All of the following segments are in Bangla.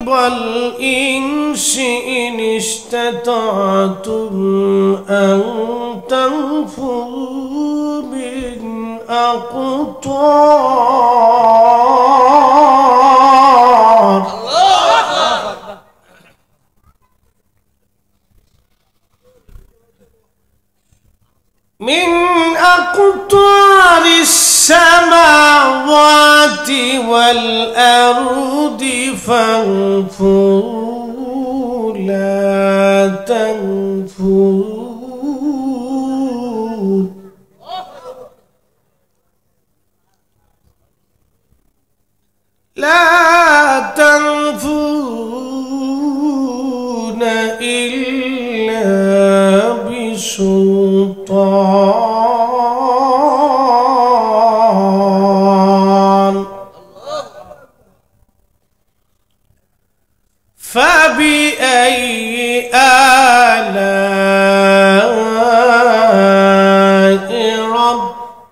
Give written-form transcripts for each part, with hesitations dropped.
والإنس إن استطعتم أن تنفذوا من أقطار من أقطار السماوات والأرض فانفذوا لا تنفذون لا تنفذون إلا بسلطان فبأي آلاء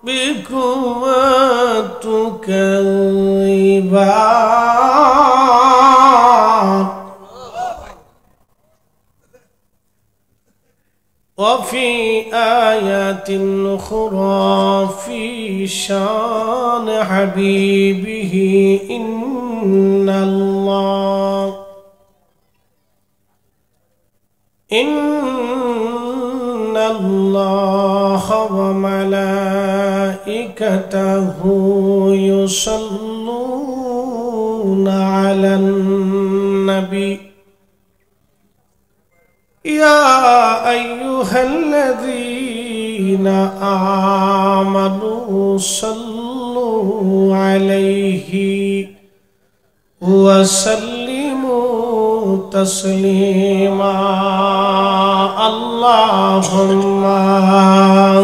ربكما تكذبان وفي آيات أخرى في شان حبيبه إن الله وملائكته يصلون على النبي يا أيها الذين آمنوا صلوا عليه وسلموا تسليما اللهم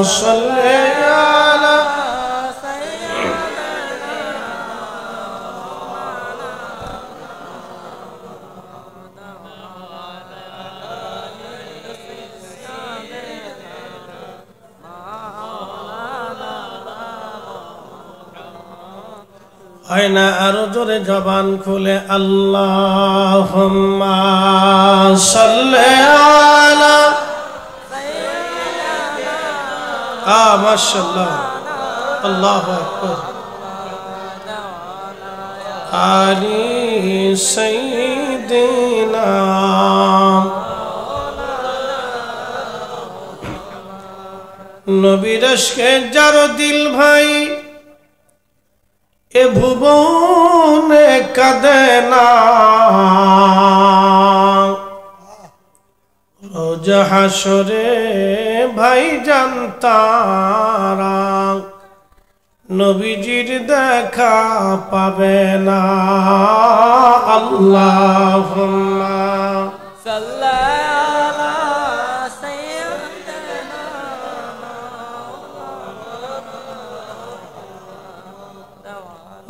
صل على আয়না আরো জোরে জবান খুলে আল্লাহুম্মা সাল্লি আলা মাশাআল্লাহ আল্লাহু আকবার আলি সাইয়্যিদিনা নবীর আশকে যার দিল ভাই এ ভুবনে কাঁদে না রোজ হাসরে ভাই জানতারা নবীজির দেখা পাবে না আল্লাহুম্মা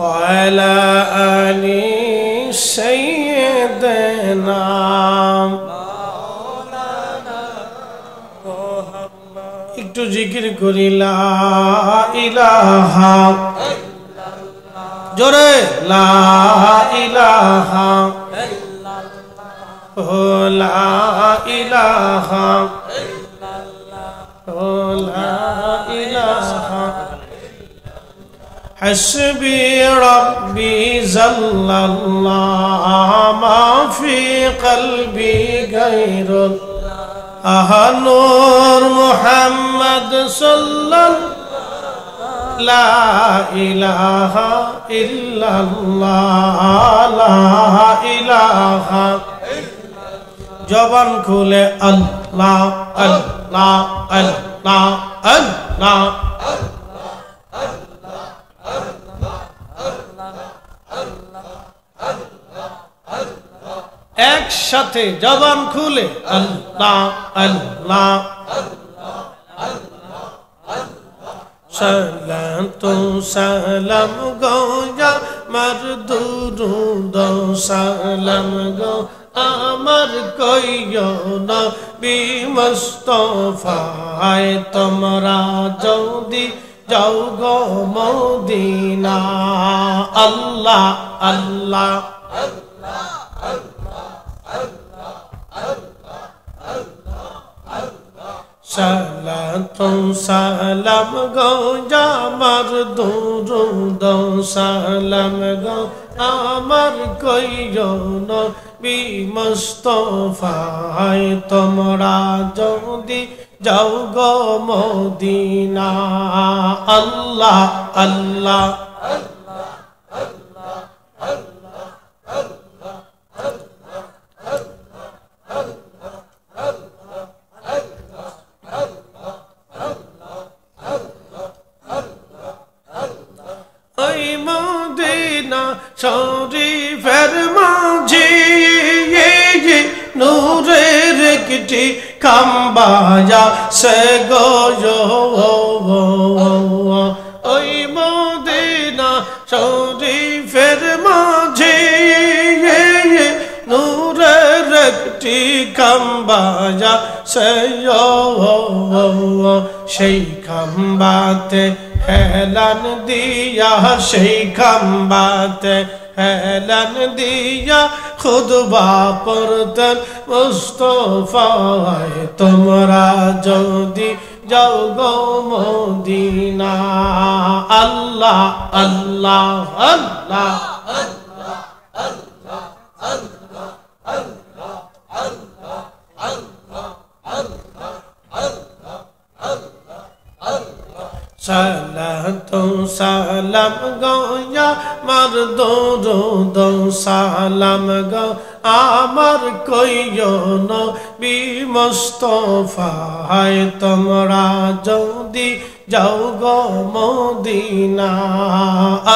وعلى آل سيدنا একটু জিকির করি লা ইলাহা জোরে লা ইলাহা ও লা ইলাহা ও লা ইলাহা حسبي ربي جل الله ما في قلبي غير نور محمد صلى لا إله إلا الله لا إله জবান খুলে আল্লাহ আল্লাহ আল্লাহ আল্লাহ একসাথে জবান খুলে আল্লাহ আল্লাহ সালাম তো সালাম গো আমার দুরুদ সালাম গো আমার কইও নবী মুস্তাফায় তোমরা যদি যাও গো মদিনা আল্লাহ আল্লাহ আল্লাহ সালাতুন সালাম গো আমার দুরুদ সালাম গো আমার কইও নবী মুস্তাফায় তোমরা যদি যাও গো মদিনা আল্লাহ আল্লাহ শরীফের মাঝে নূরের একটি খাম্বায়া সে গো ওই মদিনা শরীফের মাঝে নূরের একটি খাম্বায়া সে সেই খাম্বাতে হেলান দিয়া সেই খাম্বাতে হেলান দিয়া খুতবা পড়তেন মুস্তাফায় তোমরা যদি যাও গো মদিনা আল্লাহ আল্লাহ আল্লাহ সালাতুন সালাম গো আমার দুরুদ সালাম গো আমার কইও নবী মুস্তাফায় তোমরা যদি যাও গো মদিনা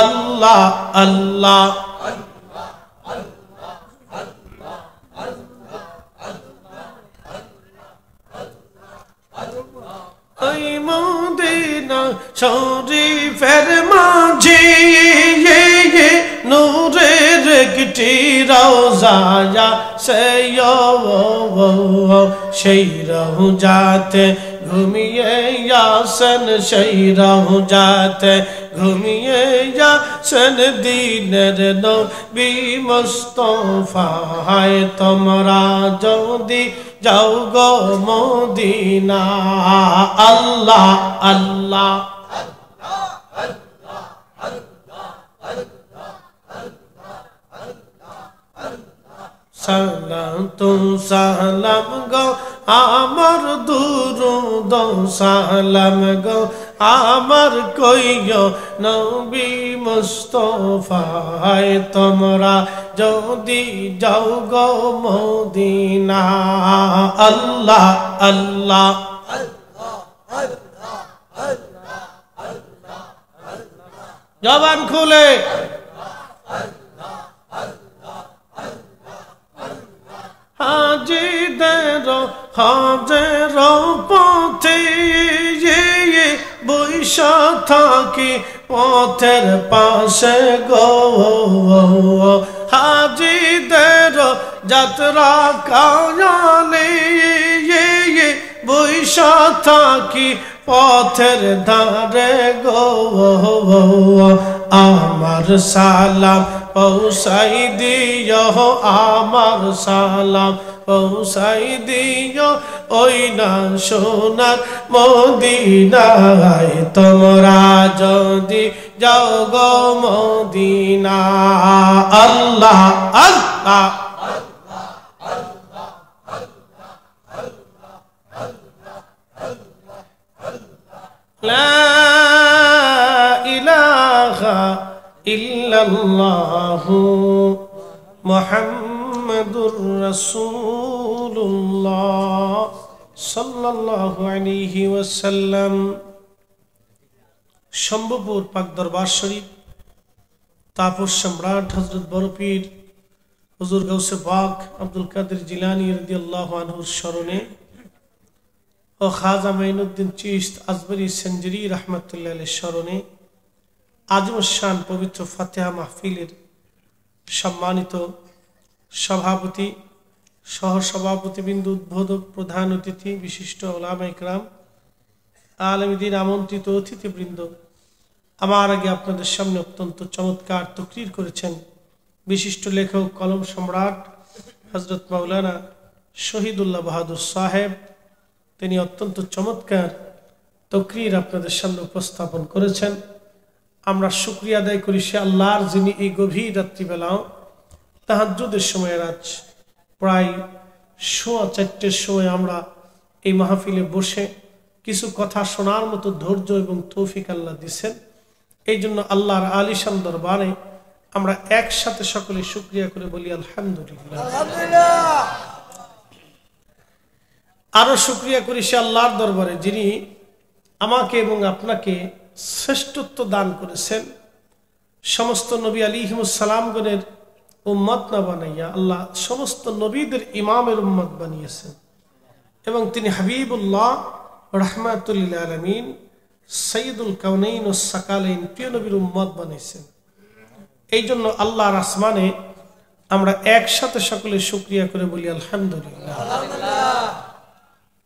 আল্লাহ আল্লাহ ওই মদিনা শরীফের মাঝে নূরের একটি রওজা সেই রওজাতে ঘুমিয়ে আসেন সেই রওজাতে ঘুমিয়ে আসেন দিনের নবী মুস্তাফায় তোমরা যদি যাও গো মদিনা আল্লাহ আল্লাহ সালাতুন সালাম গো আমার দুরুদ সালাম গো আমার কইও নবী মুস্তাফায় তোমরা যদি যাও গো মদিনা আল্লাহ আল্লাহ জবান খুলে হাজিদের হাজের পথে বৈশা থাকি পথের পাশে গো হাজিদের যাত্রা কায়ালে বৈশা থাকি পথের ধারে গো আমার সালাম পৌঁছাই দিও আমার সালাম পৌঁছাই দিও ওই না সোনার মদিনায় তোমরা যদি যাও গো মদিনা আল্লাহ আল্লাহ লা ইলাহা ইল্লাল্লাহু মুহাম্মাদুর রাসূলুল্লাহ সাল্লাল্লাহু আলাইহি ওয়াসাল্লাম। শম্ভুপুর পাক দরবার শরীফ তাপস সম্রাট হযরত বড় পীর হুজুর গাউসে পাক আব্দুল কাদের জিলানী রাদিয়াল্লাহু আনহুর স্মরণে ও খাজা মাইনুদ্দিন চিশত আজমরি সেঞ্জুরি রহমতুল্লাহ আলাইহির স্মরণে আজমুশান পবিত্র ফাতিহা মাহফিলের সম্মানিত সভাপতি সহসভাপতিবৃন্দ, উদ্বোধক, প্রধান অতিথি, বিশিষ্ট ওলামা ইকরাম, আলেমী দ্বীন, আমন্ত্রিত অতিথিবৃন্দ, আমার আগে আপনাদের সামনে অত্যন্ত চমৎকার তকরীর করেছেন বিশিষ্ট লেখক কলম সম্রাট হযরত মাওলানা শহীদুল্লাহ বাহাদুর সাহেব তিনি অত্যন্ত চমৎকার তকরীর আপনাদের সামনে উপস্থাপন করেছেন। আমরা শুকরিয়া আদায় করি সে আল্লাহর, যিনি এই গভীর রাত্রিবেলাও তাহাজ্জুদের সময় আজ প্রায় 4:15 সময় আমরা এই মাহফিলে বসে কিছু কথা শোনার মতো ধৈর্য এবং তৌফিক আল্লাহ দিচ্ছেন। এই জন্য আল্লাহর আলিশান দরবারে আমরা একসাথে সকলে শুকরিয়া করে বলি আলহামদুলিল্লাহ। আরো শুকরিয়া করি সে আল্লাহর দরবারে, যিনি আমাকে এবং আপনাকে শ্রেষ্ঠত্ব দান করেছেন। সমস্ত নবী আলাইহিমুস সালামগণের উম্মত না বানাইয়া আল্লাহ সমস্ত নবীদের ইমামের উম্মত বানিয়েছেন এবং তিনি হাবিবুল্লাহ রাহমাতুল লিল আলামিন সাইয়্যিদুল কাউনাইন ওয়াস সাকালাইন প্রিয় নবীর উম্মত বানিয়েছেন। এই জন্য আল্লাহর আসমানে আমরা একসাথে সকলে শুকরিয়া করে বলি আলহামদুলিল্লাহ।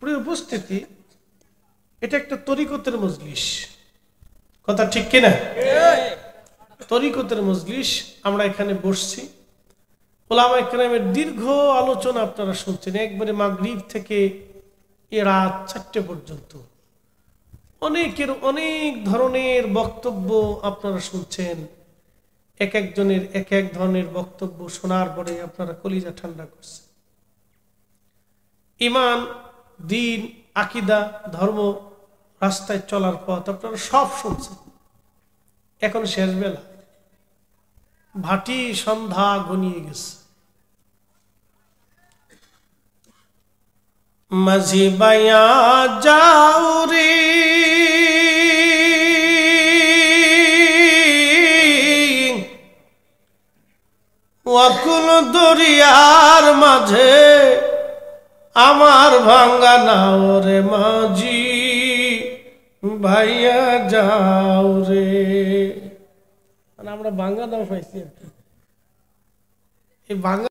প্রিয় উপস্থিতি, এটা একটা তরিকতের মজলিস, কথা ঠিক কিনা? তরিকতের মজলিস। আমরা এখানে বসছি, উলামায়ে কেরামের দীর্ঘ আলোচনা আপনারা শুনছেন, একবারে মাগরিব থেকে রাত 4টে পর্যন্ত অনেকের অনেক ধরনের বক্তব্য আপনারা শুনছেন। এক একজনের এক এক ধরনের বক্তব্য শোনার পরে আপনারা কলিজা ঠান্ডা করছেন। ঈমান, দ্বীন, আকীদা, ধর্ম, রাস্তায় চলার পথ আপনারা সব শুনছেন। এখন শেষ বেলা, ভাটি সন্ধ্যা ঘনিয়ে গেছে। মাঝি বাইয়া যাও রে ওয়াকুল দরিয়ার মাঝে আমার ভাঙ্গা নাও রে মাঝি ভাইয়া যাও রে। আমরা ভাঙ্গা নাও পাইছি, এই ভাঙ্গা